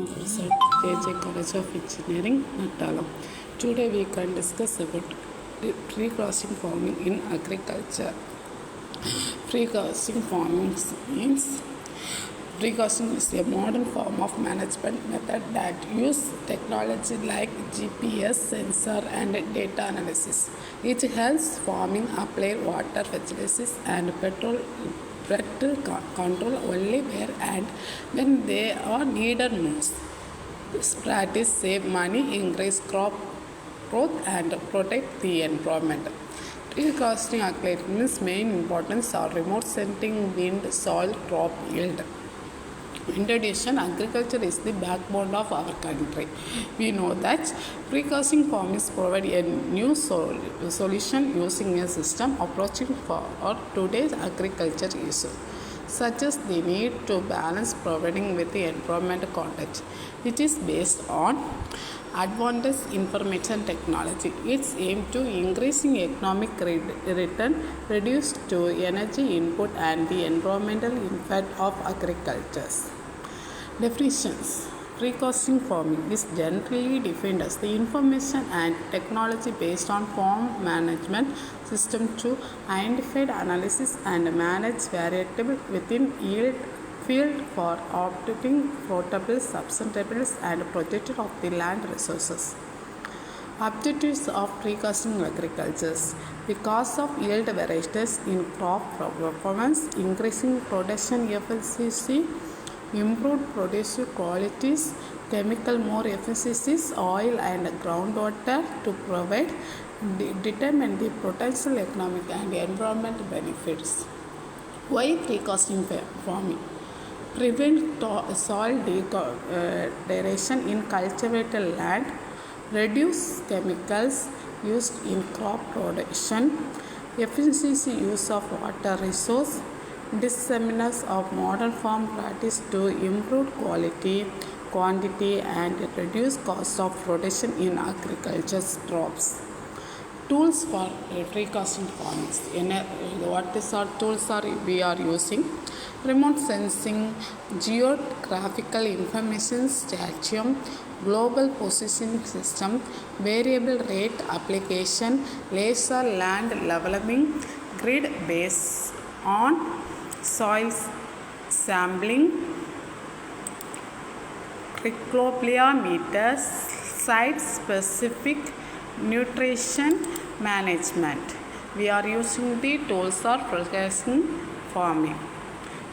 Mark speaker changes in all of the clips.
Speaker 1: Professor J.J. College of Engineering, Nattalam. Today we can discuss about pre-crossing farming in agriculture. Pre-crossing farming means pre-crossing is a modern form of management method that uses technology like GPS, sensor and data analysis. It helps farming apply water, fertilizers and petrol control only where and when they are needed most. This practice saves money, increase crop growth and protect the environment. Tree costing agriculture's main importance are remote sensing, wind, soil, crop yield. In addition, agriculture is the backbone of our country. We know that precaution farmers provide a new solution using a system approaching for today's agriculture issue, such as the need to balance providing with the environment context. It is based on advanced information technology. Its aim to increasing economic return, reduce to energy input and the environmental impact of agriculture. Definitions. Precaution farming is generally defined as the information and technology based on farm management system to identify, analysis and manage variables within yield field for optimizing portable, substantables and protection of the land resources. Objectives of precaution agriculture. Because of yield varieties in crop performance, increasing production efficiency, improved produce qualities, chemical more efficiencies, oil and groundwater to provide determine the potential economic and environmental benefits. Why precaution farming? Prevent soil degradation in cultivated land, reduce chemicals used in crop production, efficiency use of water resource, dissemination of modern farm practice to improve quality, quantity and reduce cost of production in agriculture crops. Tools for precaution farming. What is our tools are we are using? Remote sensing, geographical information station, global positioning system, variable rate application, laser land leveling, grid based on soil sampling, meters, site specific nutrition management. We are using the tools for precaution farming.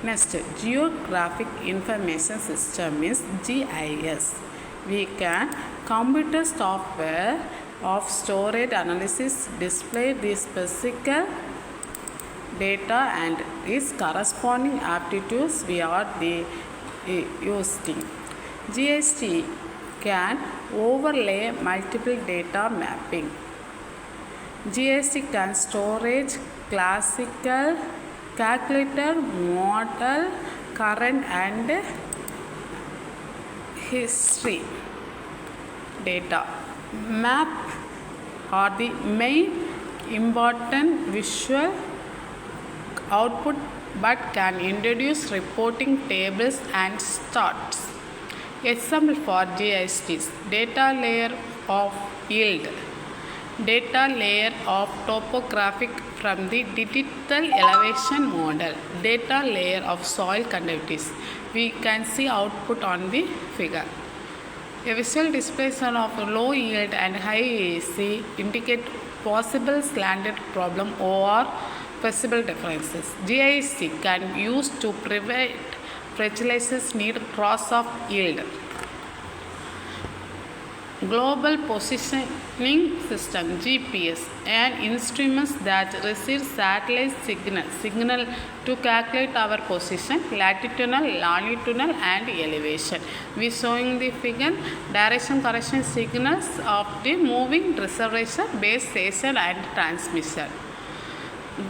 Speaker 1: Next, geographic information system is GIS. We can computer software of storage analysis display the specific data and its corresponding aptitudes we are using. GIS can overlay multiple data mapping. GIS can storage classical calculator, model, current and history data. Map are the main important visual output but can introduce reporting tables and charts. Example for GIS: data layer of yield, data layer of topographic from the digital elevation model, data layer of soil conductivity. We can see output on the figure. A visual display of low yield and high AC indicate possible slanted problem or possible differences. GIS can be used to prevent fertilizers need cross of yield. Global positioning system GPS and instruments that receive satellite signal to calculate our position, latitudinal, longitudinal and elevation. We showing the figure direction correction signals of the moving reservation, base station and transmission.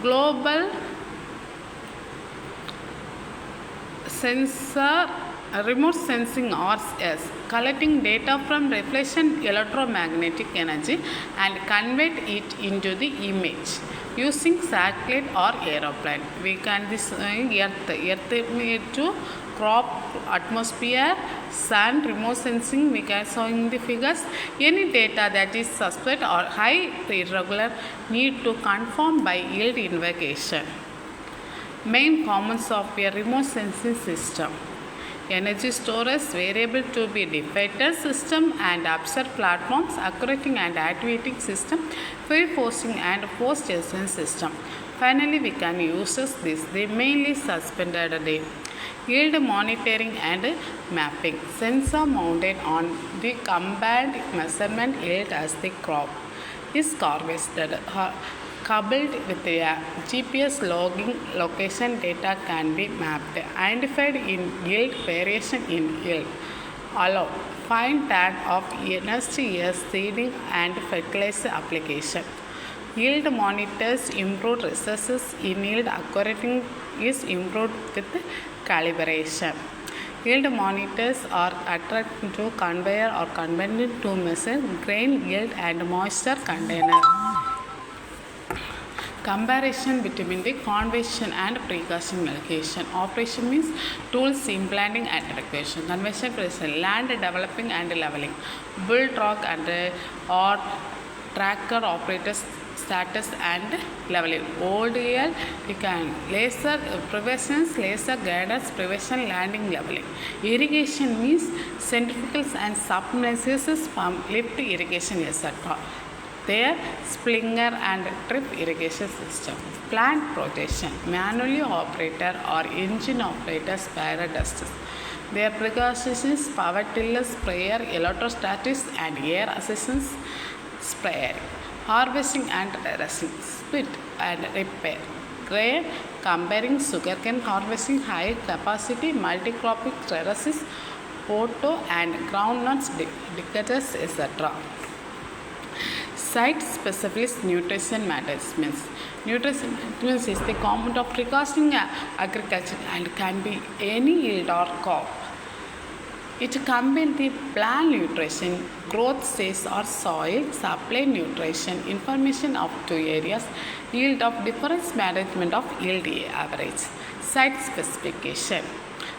Speaker 1: Global sensor remote sensing RS collecting data from reflection electromagnetic energy and convert it into the image using satellite or aeroplane. We can this earth to crop, atmosphere, sun, remote sensing, we can show in the figures. Any data that is suspect or high irregular need to confirm by yield invocation. Main common software, remote sensing system. Energy storage, variable to be defected system and observe platforms, accurating and activating system, free forcing and force chasing system. Finally, we can use this. They mainly suspended day. Yield monitoring and mapping. Sensor mounted on the combined measurement yield as the crop is harvested. Coupled with the GPS logging, location data can be mapped, identified in yield, variation in yield, allow fine tune of next year's seeding and fertilizer application. Yield monitors improved resources in yield, accuracy is improved with calibration. Yield monitors are attracted to conveyor or combined to measure grain yield and moisture container. Comparison between the convention and precaution allocation. Operation means tools implanting and allocation. Convention is land developing and leveling. Bull truck and or tracker operators status and leveling. Old year we can laser preventions, laser guidance, prevention, landing, leveling. Irrigation means centrifugals and submersibles, pump, lift irrigation, etc. Their sprinkler and drip irrigation system. Plant protection, manually operator or engine operator sprayer dusters. Their precautions, power tiller, sprayer, electrostatics and air assistance sprayer. Harvesting and terracing, split and repair. Grain comparing sugarcane harvesting, high capacity, multi-cropping terraces, potato and groundnuts, decators, etc. Site specific nutrition management. Nutrition management is the component of precaution agriculture and can be any yield or crop. It combines the plant nutrition, growth stage or soil, supply nutrition, information of two areas, yield of difference, management of yield average. Site specification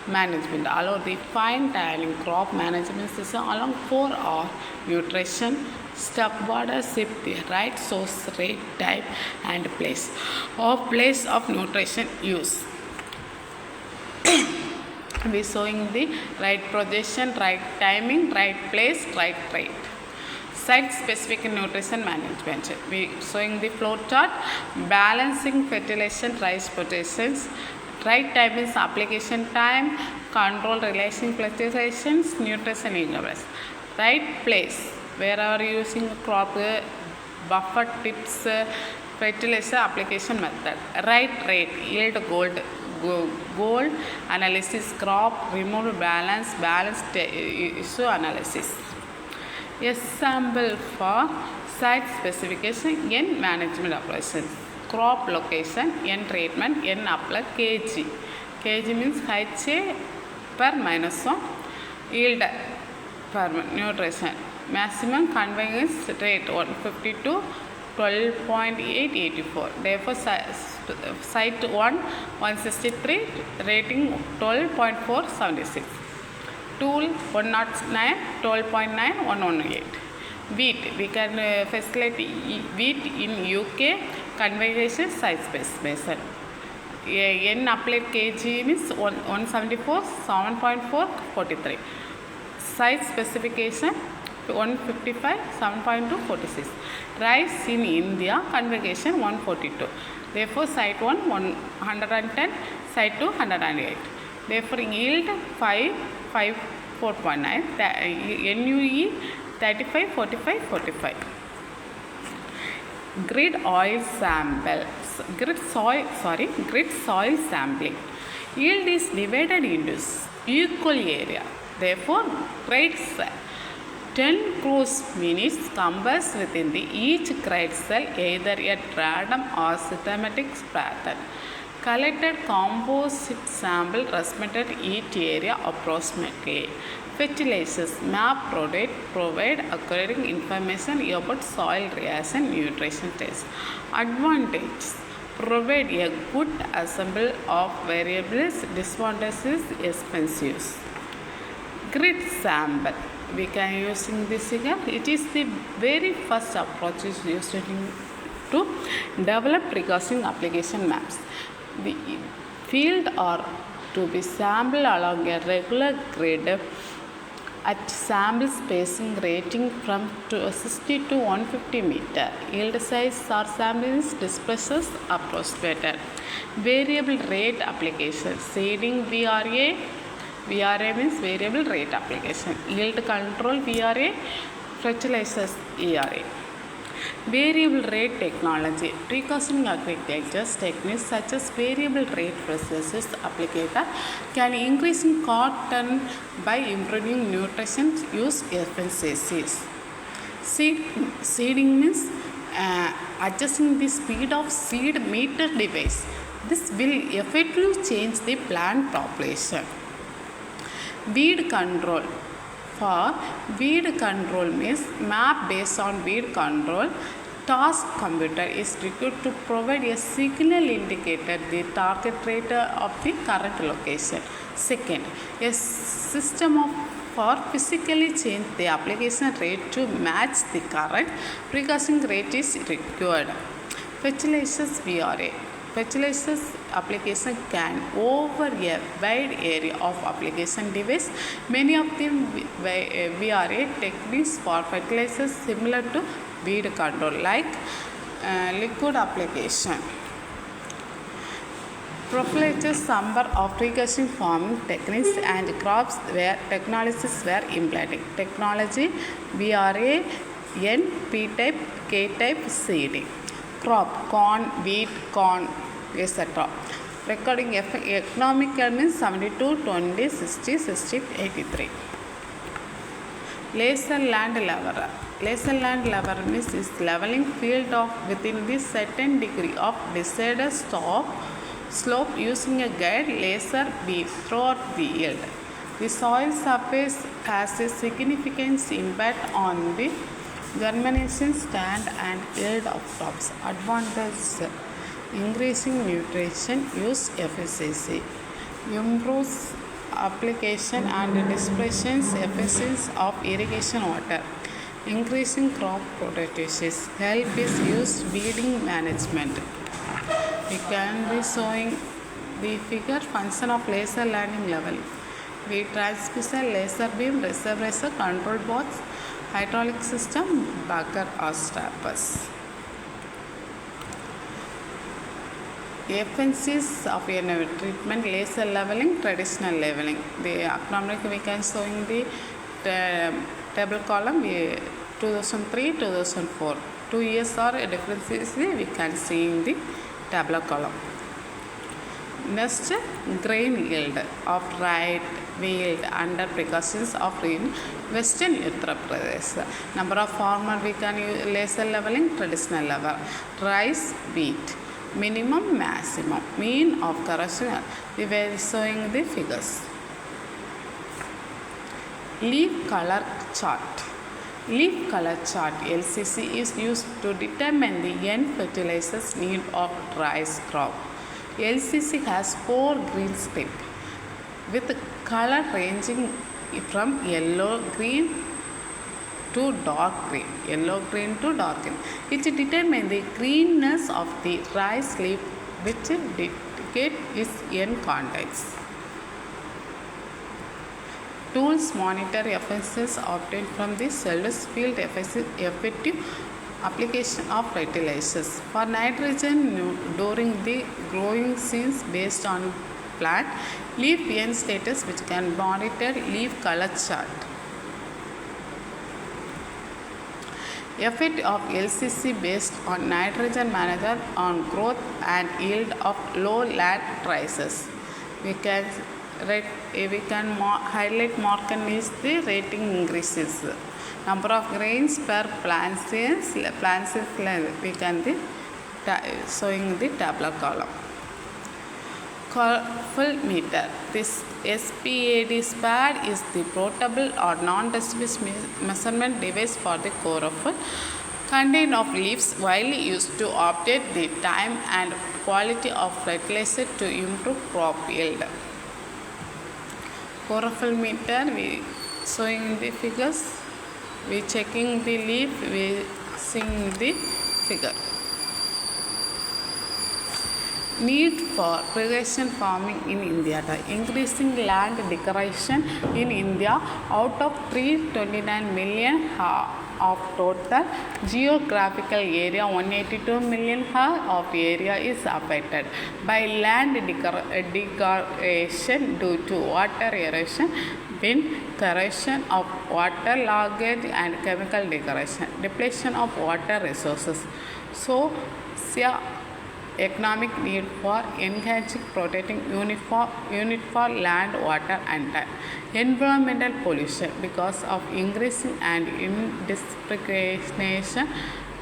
Speaker 1: management allow the fine tuning crop management system along 4R nutrition, step border, ship the right source, rate, type and place of nutrition use. We showing the right projection, right timing, right place, right rate. Site specific nutrition management. We showing the flow chart, balancing fertilization, rice protections, right timings, application time, control relation fluctuations, nutrition intervals. Right place, where are you using crop, buffer tips, fertilizer application method. Right rate, yield goal analysis, crop remove balance issue analysis. Example for site specification in management operations. Crop location, N treatment, N apply, kg. Kg means HA per -1, yield per nutrition. Maximum conveyance rate 152, 12.884. Therefore, site 1 163, rating 12.476. Tool 109, 12.9, 118. Wheat, we can facilitate wheat in UK, conversion size method. N applied kg means 174, 7.4, 43. Size specification 155, 7.2, 46. Rice in India, conversion 142. Therefore, site 1 110, site 2 108. Therefore, yield 5, 4.9, NUE 35, 45, 45. Grid soil sampling. Yield is divided into equal area. Therefore, grade cell 10 crores minutes compares within each grade cell either a random or systematic pattern. Collected composite sample transmitted each area approximately. Fertilizers map provide accurate information about soil reaction nutrition test. Advantages: Provide a good ensemble of variables. Disadvantages expensive. Grid sample. We can using this figure. It is the very first approach is used to develop recursive application maps. The field are to be sampled along a regular grid at sample spacing ranging from 60 to 150 meter. Yield size or sample disperses approximated. Variable rate application. Seeding VRA. VRA means variable rate application. Yield control VRA. Fertilizers ERA. Variable rate technology. Recursive agriculture techniques such as variable rate processes applicator can increase in cotton by improving nutrition use efficiencies. Seeding means adjusting the speed of seed meter device. This will effectively change the plant population. Weed control. For weed control means map based on weed control. Task computer is required to provide a signal indicator the target rate of the current location. Second, a system for physically change the application rate to match the current recursive rate is required. Fertilizers VRA. Fertilizers application can over a wide area of application device. Many of the VRA techniques for fertilizers similar to weed control like liquid application. Proprietary number of recursive farming techniques and crops where technologies were implemented. Technology VRA, N, P-type, K-type seeding. Crop, corn, wheat, corn, etc. Recording economic means 72, 20, 60, 60, 83. Laser land leveler. Laser land leveler means is leveling field of within the certain degree of desired slope using a guide laser beam throughout the yield. The soil surface has a significant impact on the germination stand and yield of crops. Advantage: increasing nutrition use efficiency, improves application and dispersion efficiency of irrigation water, increasing crop productivity, help is used weeding management. We can be showing the figure function of laser landing level. We transmission laser beam, reservoir, control box, hydraulic system, bagger or strappers. Efficiencies of a treatment: laser leveling, traditional leveling. The economic we can showing the table column 2003, 2004. 2 years or differences we can see in the tabular column. Next, grain yield of right field under precautions of in Western Uttar Pradesh. Number of farmer we can use laser leveling, traditional level. Rice, wheat. Minimum, maximum, mean of correction. We were showing the figures. Leaf color chart. Leaf color chart LCC is used to determine the end fertilizers need of rice crop. LCC has 4 green strips with color ranging from yellow green to dark green, yellow green to dark green. It determines the greenness of the rice leaf, which indicate its end contents. Tools monitor efficiencies obtained from the cellulose field effective application of fertilizers. For nitrogen during the growing seasons based on plant leaf end status, which can monitor leaf color chart. Effect of LCC based on nitrogen management on growth and yield of low land prices. We can highlight marker is the rating increases. Number of grains per plant sales we can showing the tabular column. Full meter. This SPAD pad is the portable or non-destructive measurement device for the chlorophyll. Content of leaves widely used to update the time and quality of fertilizer to improve crop yield. Chlorophyll meter, we showing the figures, we checking the leaf, we seeing the figure. Need for irrigation farming in India. The increasing land decoration in India out of 329 million of total geographical area, 182 million of area is affected by land degradation due to water erosion, wind corrosion of water loggage and chemical degradation, depletion of water resources. So, economic need for enhancing protecting unit for land, water and time. Environmental pollution because of increasing and indiscrimination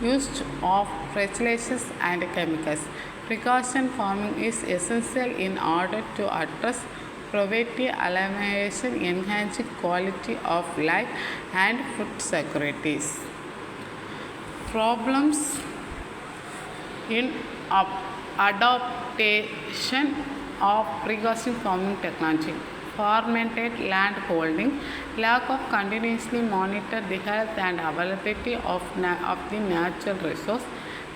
Speaker 1: use of fertilizers and chemicals. Precaution farming is essential in order to address poverty elimination, enhancing quality of life and food securities. Problems in adaptation of precision farming technology. Fragmented land holding, lack of continuously monitor the health and availability of the natural resource,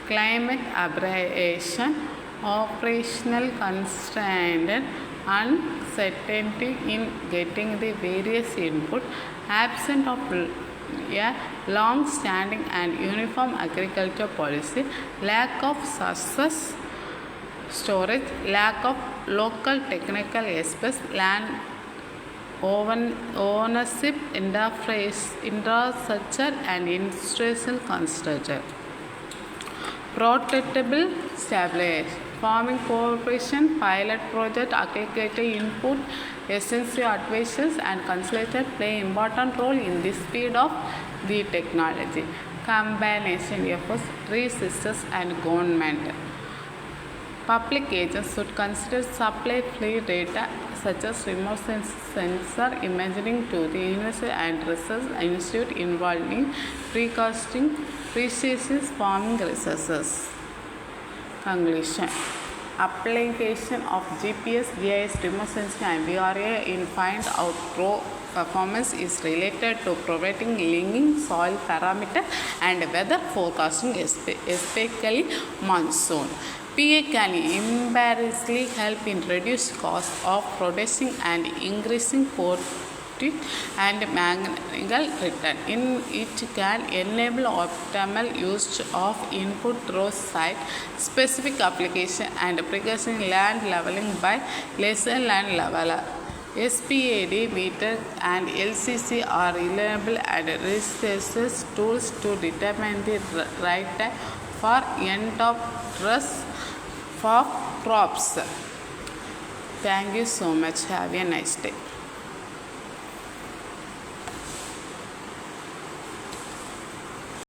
Speaker 1: climate aberration, operational constraint, uncertainty in getting the various input, absence of a long-standing and uniform agriculture policy, lack of success storage, lack of local technical experts, land ownership, infrastructure and institutional construction. Protectable stability. Farming cooperation, pilot project, agriculture input, essential advisors and consultants play important role in the speed of the technology. Combination efforts, researchers and government. Public agents should consider supply free data such as remote sensor imaging to the university and research institute involving precaution precision farming resources. Conclusion. Application of GPS, GIS, remote sensing and VRA in find out row performance is related to providing linking soil parameter and weather forecasting, especially monsoon. PA can embarrassingly help in reduce cost of producing and increasing profit and managerial return. It can enable optimal use of input through site specific application and precaution land leveling by lesser land leveler. SPAD meter and LCC are reliable and research tools to determine the right time for end of dress for crops. Thank you so much. Have a nice day.